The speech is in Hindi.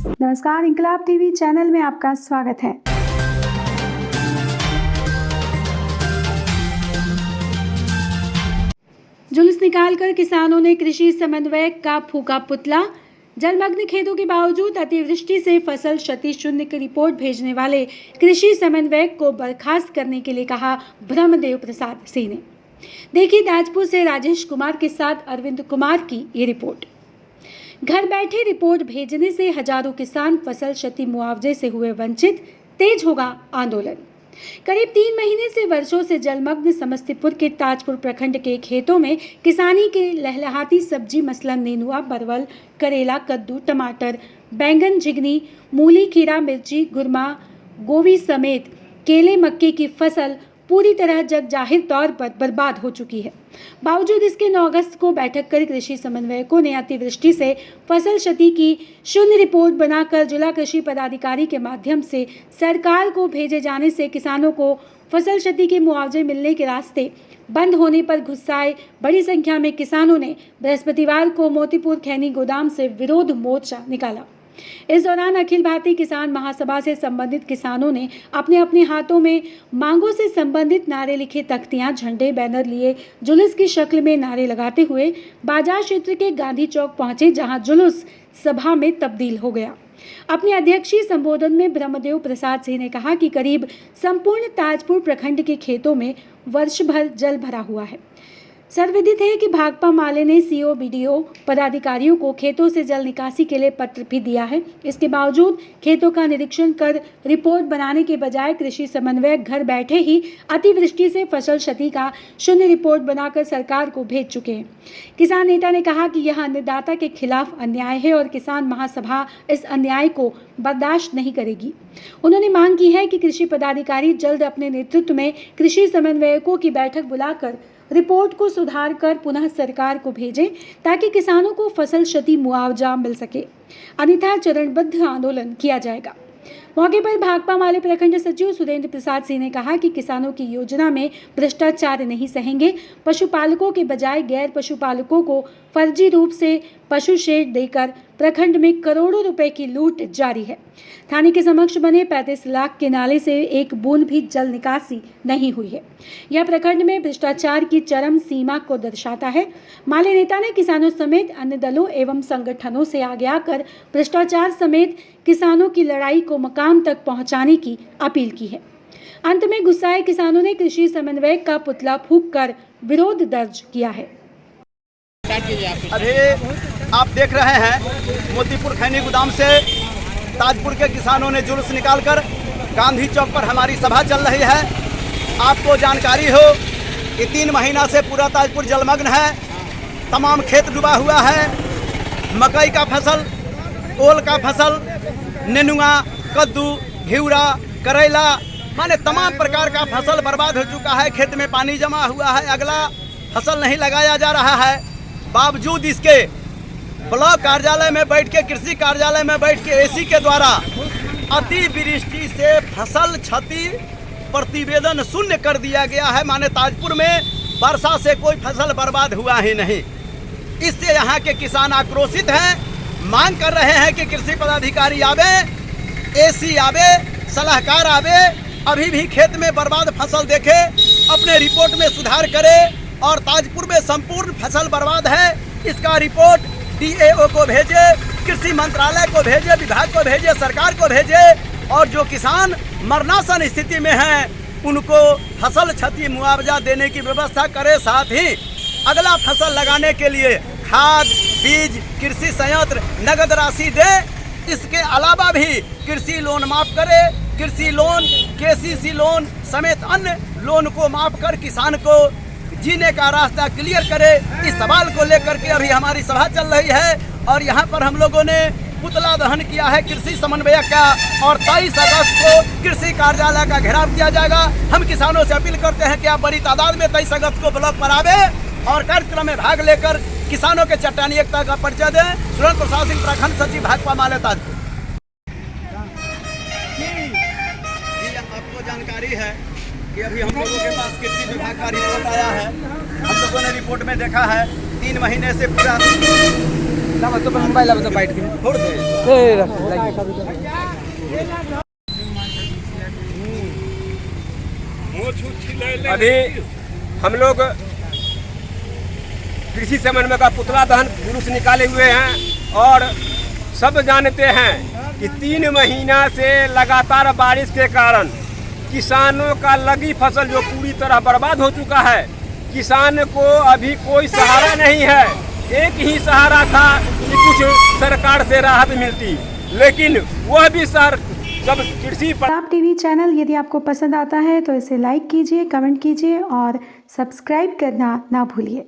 नमस्कार, इंकलाब टीवी चैनल में आपका स्वागत है। जुलूस निकालकर किसानों ने कृषि समन्वयक का फूका पुतला। जलमग्न खेतों के बावजूद अतिवृष्टि से फसल क्षति शून्य की रिपोर्ट भेजने वाले कृषि समन्वयक को बर्खास्त करने के लिए कहा ब्रह्मदेव प्रसाद सिंह ने। देखिए ताजपुर से राजेश कुमार के साथ अरविंद कुमार की ये रिपोर्ट। घर बैठे रिपोर्ट भेजने से हजारों किसान फसल क्षति मुआवजे से हुए वंचित, तेज होगा आंदोलन। करीब 3 महीने से वर्षों से जलमग्न समस्तीपुर के ताजपुर प्रखंड के खेतों में किसानी के लहलहाती सब्जी मसलन नेनुआ, परवल, करेला, कद्दू, टमाटर, बैंगन, झिगनी, मूली, खीरा, मिर्ची, गुरमा, गोभी समेत केले, मक्के की फसल पूरी तरह जगजाहिर तौर पर बर्बाद हो चुकी है। बावजूद इसके 9 अगस्त को बैठक कर कृषि समन्वयकों ने अतिवृष्टि से फसल क्षति की शून्य रिपोर्ट बनाकर जिला कृषि पदाधिकारी के माध्यम से सरकार को भेजे जाने से किसानों को फसल क्षति के मुआवजे मिलने के रास्ते बंद होने पर गुस्साए बड़ी संख्या में किसानों ने बृहस्पतिवार को मोतीपुर खैनी गोदाम से विरोध मोर्चा निकाला। इस दौरान अखिल भारतीय किसान महासभा से संबंधित किसानों ने अपने अपने हाथों में मांगों से संबंधित नारे लिखे तख्तियां, झंडे, बैनर लिए जुलूस की शक्ल में नारे लगाते हुए बाजार क्षेत्र के गांधी चौक पहुंचे, जहां जुलूस सभा में तब्दील हो गया। अपने अध्यक्षीय संबोधन में ब्रह्मदेव प्रसाद सिंह ने कहा कि करीब संपूर्ण ताजपुर प्रखंड के खेतों में वर्ष भर जल भरा हुआ है। सर्वविदित है कि भाकपा माले ने सीओ बीडीओ पदाधिकारियों को खेतों से जल निकासी के लिए पत्र भी दिया है। इसके बावजूद खेतों का निरीक्षण कर रिपोर्ट बनाने के बजाय कृषि समन्वयक घर बैठे ही अतिवृष्टि से फसल क्षति का शून्य रिपोर्ट बनाकर सरकार को भेज चुके हैं। किसान नेता ने कहा कि यह अन्नदाता के खिलाफ अन्याय है और किसान महासभा इस अन्याय को बर्दाश्त नहीं करेगी। उन्होंने मांग की है कि कृषि पदाधिकारी जल्द अपने नेतृत्व में कृषि समन्वयकों की बैठक बुलाकर रिपोर्ट को सुधार कर पुनः सरकार को भेजें ताकि किसानों को फसल क्षति मुआवजा मिल सके, अन्यथा चरणबद्ध आंदोलन किया जाएगा। मौके पर भाकपा माले प्रखंड सचिव सुरेंद्र प्रसाद सिंह ने कहा कि किसानों की योजना में भ्रष्टाचार नहीं सहेंगे। पशुपालकों के बजाय गैर पशुपालकों को फर्जी रूप से पशु शेड देकर प्रखंड में करोड़ों रुपए की लूट जारी है। थाने के समक्ष बने 35 लाख के नाले से एक बूंद भी जल निकासी नहीं हुई है। यह प्रखंड में भ्रष्टाचार की चरम सीमा को दर्शाता है। माले नेता ने किसानों समेत अन्य दलों एवं संगठनों से आगे आकर भ्रष्टाचार समेत किसानों की लड़ाई को मकाम तक पहुंचाने की अपील की है। अंत में गुस्साए किसानों ने कृषि समन्वयक का पुतला फूंक कर विरोध दर्ज किया है। अभी आप देख रहे हैं मोतीपुर खैनी गोदाम से ताजपुर के किसानों ने जुलूस निकालकर गांधी चौक पर हमारी सभा चल रही है। आपको जानकारी हो कि 3 महीना से पूरा ताजपुर जलमग्न है, तमाम खेत डूबा हुआ है। मकई का फसल, ओल का फसल, नेनुआ, कद्दू, घिउरा, करेला, माने तमाम प्रकार का फसल बर्बाद हो चुका है। खेत में पानी जमा हुआ है, अगला फसल नहीं लगाया जा रहा है। बावजूद इसके ब्लॉक कार्यालय में बैठ के, कृषि कार्यालय में बैठ के एसी के द्वारा अतिवृष्टि से फसल क्षति प्रतिवेदन शून्य कर दिया गया है। माने ताजपुर में वर्षा से कोई फसल बर्बाद हुआ ही नहीं। इससे यहाँ के किसान आक्रोशित हैं, मांग कर रहे हैं कि कृषि पदाधिकारी आवे, एसी आवे, सलाहकार आवे, अभी भी खेत में बर्बाद फसल देखे, अपने रिपोर्ट में सुधार करे और ताजपुर में संपूर्ण फसल बर्बाद है इसका रिपोर्ट डीएओ को भेजे, कृषि मंत्रालय को भेजे, विभाग को भेजे, सरकार को भेजे और जो किसान मरणासन स्थिति में हैं उनको फसल क्षति मुआवजा देने की व्यवस्था करे। साथ ही अगला फसल लगाने के लिए खाद, बीज, कृषि संयंत्र नगद राशि दे। इसके अलावा भी कृषि लोन माफ करे, कृषि लोन, केसीसी लोन समेत अन्य लोन को माफ कर किसान को जीने का रास्ता क्लियर करे। इस सवाल को लेकर के अभी हमारी सभा चल रही है और यहाँ पर हम लोगों ने पुतला दहन किया है कृषि समन्वयक का और 23 अगस्त को कृषि कार्यालय का घेराव किया जाएगा। हम किसानों से अपील करते हैं कि आप बड़ी तादाद में 23 अगस्त को ब्लॉक पर आवे और कार्यक्रम में भाग लेकर किसानों के चट्टानी एकता का परिचय दें। सुरेंद्र प्रसाद सिंह प्रखंड सचिव भाकपा माले ताजपुर। आपको जानकारी है कि अभी हम लोगों के पास कृषि विभाग का रिपोर्ट आया है। हम लोगों ने रिपोर्ट में देखा है 3 महीने से पूरा तो मोबाइल तो बैठ के छोड़ दे। अभी हम लोग कृषि समन्वय का पुतला दहन जुलूस निकाले हुए हैं और सब जानते हैं कि 3 महीना से लगातार बारिश के कारण किसानों का लगी फसल जो पूरी तरह बर्बाद हो चुका है। किसान को अभी कोई सहारा नहीं है। एक ही सहारा था कि कुछ सरकार से राहत मिलती, लेकिन वह भी जब कृषि पर आप टीवी चैनल यदि आपको पसंद आता है तो इसे लाइक कीजिए, कमेंट कीजिए और सब्सक्राइब करना ना भूलिए।